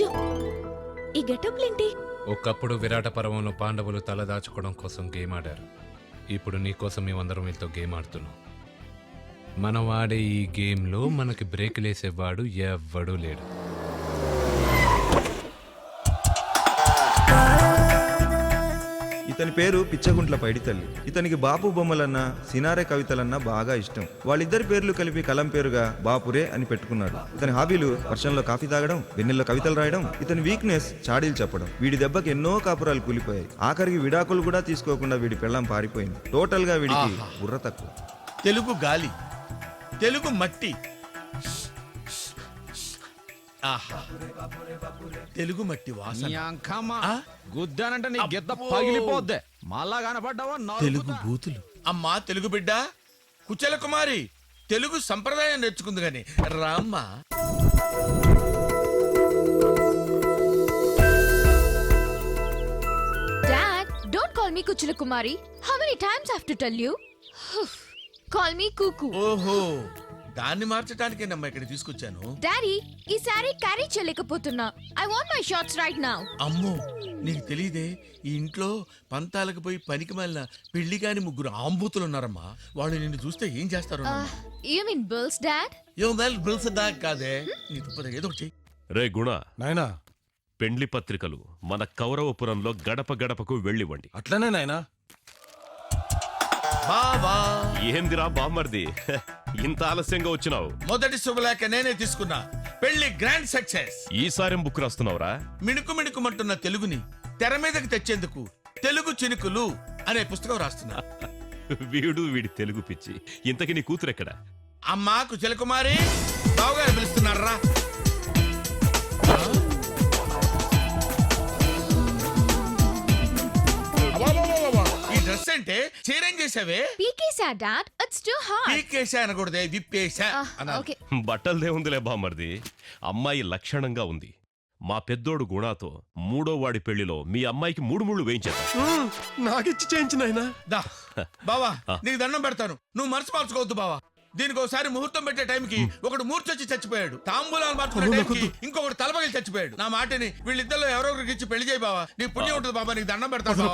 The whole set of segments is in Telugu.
తేజు, ఈ గెటప్లేంటి? ఒకప్పుడు విరాట పర్వంలో పాండవులు తల దాచుకోవడం కోసం గేమ్ ఆడారు. ఇప్పుడు నీకోసం మేమందరం వీళ్ళతో గేమ్ ఆడుతున్నాం. మనం ఆడే ఈ గేమ్లో మనకి బ్రేక్లేసేవాడు ఎవ్వడూ లేడు. ఇతని పేరు పిచ్చగుంట్ల పైడితల్లి. ఇతనికి బాపు బొమ్మలన్నా సినారే కవితలన్నా బాగా ఇష్టం. వాళ్ళిద్దరి పేర్లు కలిపి కలం పేరుగా బాపురే అని పెట్టుకున్నాడు. ఇతని హాబీలు వర్షంలో కాఫీ తాగడం, వెన్నెల్లో కవితలు రాయడం. ఇతని వీక్నెస్ చాడీలు చెప్పడం. వీడి దెబ్బకి ఎన్నో కాపురాలు కూలిపోయాయి. ఆఖరికి విడాకులు కూడా తీసుకోకుండా వీడి పెళ్ళం పారిపోయింది. టోటల్ గా వీడికి బుర్ర తక్కువ. తెలుగు గాలి, తెలుగు మట్టి, ఆహా తెలుగు మట్టి వాసన. గుద్దానంటే నీ గిద్ద పగిలిపోద్ది. మళ్ళా కనపడ్డావా? తెలుగు బూతులు. అమ్మా తెలుగు బిడ్డ, కుచల కుమారి తెలుగు సంప్రదాయం నేర్చుకుంది గాని రామ్మా. Dad, don't call me Kuchula Kumari. How many times I have to tell you? Call me Cuckoo. ఓహో, దాన్ని మార్చడానికేనమ్మా ఇక్కడ తీసుకొచ్చాను. Daddy, ఈ సారీ క్యారీ చేయలేకపోతున్నా. I want my shorts right now. అమ్మో, నీకు తెలియదే, ఈ ఇంట్లో పంతాలకు పోయి పనికి మళ్ళీ పెళ్లి కాని ముగ్గురు ఆంబూతులు ఉన్నారమ్మా. వాళ్ళు నిన్ను చూస్తే ఏం చేస్తారు? You mean bills, Dad? Bills దాకా కాదే, నీ తప్పదు ఏదో ఒకటి. రే గుణ, నాయనా పెండ్లి పత్రికలు మన కౌరవపురంలో గడప గడపకు వెళ్ళివ్వండి. అట్లనే నాయనా. బావా, ఏందిరా బామ్మర్ది, ఇంత ఆలస్యంగా వచ్చినావు? మొదటి శుభలేఖ నేనే తీసుకున్నా. పెళ్లి గ్రాండ్ సక్సెస్. ఈసారేం బుక్ రాస్తున్నావురా? మిణుకు మిణుకుమంటున్న తెలుగుని తెర మీదకి తెచ్చేందుకు తెలుగు చినుకులు అనే పుస్తకం రాస్తున్నా. వీడి తెలుగు పిచ్చి. ఇంతకి నీ కూతురెక్కడా? అమ్మా కుచల కుమారి, బావగారు పిలుస్తున్నారా? ఈ డ్రెస్ అంటే చీరేం చేసావే? పీకేసా, Dad. It's too hard. పీకేసా అనకూడదే, విప్పేసా అనాలి. Okay. బట్టలదే ఉందిలే బామ్మర్ది, అమ్మాయి లక్షణంగా ఉంది. మా పెద్దోడు గుణాతో మూడో వాడి పెళ్లిలో మీ అమ్మాయికి 3 ముళ్ళు వేయించేద్దాం. నాకిచ్చి చేయించినాయనా. దా బావా, నీకు దండం పెడతాను, నువ్వు మనసు మార్చుకోవద్దు బావా. దీనికి ఒకసారి ముహూర్తం పెట్టే టైంకి ఒకడు మూర్చొచ్చి చచ్చిపోయాడు. తాంబూలాలు మార్చుకునే టైంకి ఇంకొకటి తలపగిలి చచ్చిపోయాడు. నా మాటని వీళ్ళిద్దరిలో ఎవరో ఒకరికి ఇచ్చి పెళ్లి చేయి బావా. నీ పుణ్యం ఉంటుంది బాబా, నీకు దండం పెడతాను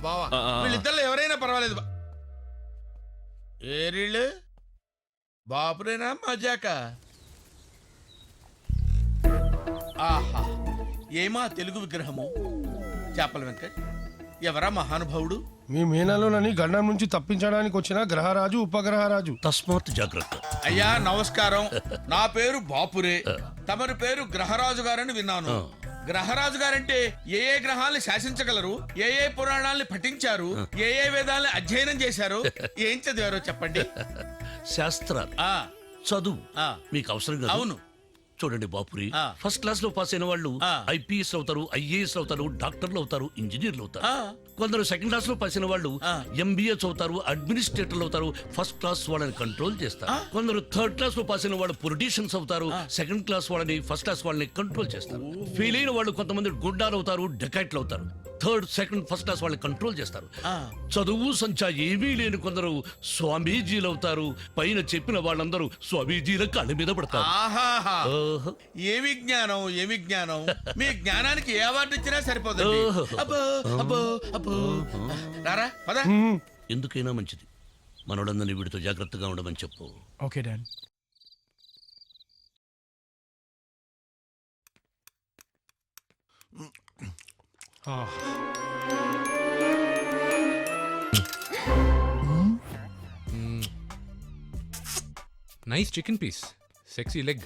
బావా. వీళ్ళిద్దరిలో ఎవరైనా పర్వాలేదు. ఏరిళ్ళు బాపురేనా మజాక? ఆహా, ఏమా తెలుగు విగ్రహము. చేపల వెంకట్, ఎవరా మహానుభావుడు? మీ మీనాలోనని గండం నుంచి తప్పించడానికి వచ్చిన గ్రహరాజు ఉపగ్రహరాజు. తస్మాత్ జాగ్రత్త. అయ్యా నమస్కారం, నా పేరు బాపురే. తమరి పేరు గ్రహరాజు గారని విన్నాను. గ్రహరాజు గారంటే ఏ ఏ గ్రహాలను శాసించగలరు, ఏ ఏ పురాణాలను పఠించారు, ఏ ఏ వేదాలను అధ్యయనం చేశారు, ఏం చదివారో చెప్పండి. శాస్త్రాలు, ఆ చదువు ఆ మీకు అవసరం కదా. అవును. చూడండి బాపురి, ఆ. ఫస్ట్ క్లాస్ లో పాస్ అయిన వాళ్ళు ఆ. ఐపీఎస్ అవుతారు, ఐఏఎస్ అవుతారు, డాక్టర్లు అవుతారు, ఇంజనీర్లు అవుతారు. ఆ. కొందరు సెకండ్ క్లాస్ లో పాస్ అయిన వాళ్ళు ఆ. ఎంబీఏ అవుతారు, అడ్మినిస్ట్రేటర్లు అవుతారు, ఫస్ట్ క్లాస్ వాళ్ళని కంట్రోల్ చేస్తారు. కొందరు థర్డ్ క్లాస్ లో పాస్ అయిన వాళ్ళు పొలిటీషియన్స్ అవుతారు, సెకండ్ క్లాస్ వాళ్ళని ఫస్ట్ క్లాస్ వాళ్ళని కంట్రోల్ చేస్తారు. ఫెయిల్ అయిన వాళ్ళు కొంతమంది గుండాలు అవుతారు, డెకాయిట్లు అవుతారు. థర్డ్, సెకండ్, ఫస్ట్ క్లాస్ వాళ్ళని కంట్రోల్ చేస్తారు. చదువు సంచా ఏమీ లేని కొందరు స్వామీజీలు అవుతారు. పైన చెప్పిన వాళ్ళందరూ స్వామీజీల కాళ్ళ మీద పడతారు. ఆహాహా, ఓహో. ఏమి జ్ఞానం, ఏమి జ్ఞానం. మీ జ్ఞానానికి ఏ అవార్డు ఇచ్చినా సరిపోతుంది. అబ్బో అబ్బో అబ్బో. రారా పద. ఎందుకైనా మంచిది మనోడందని వీడితో జాగ్రత్తగా ఉండమని చెప్పు. Okay dad. Nice chicken piece, sexy leg.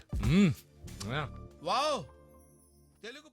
Wow, Telugu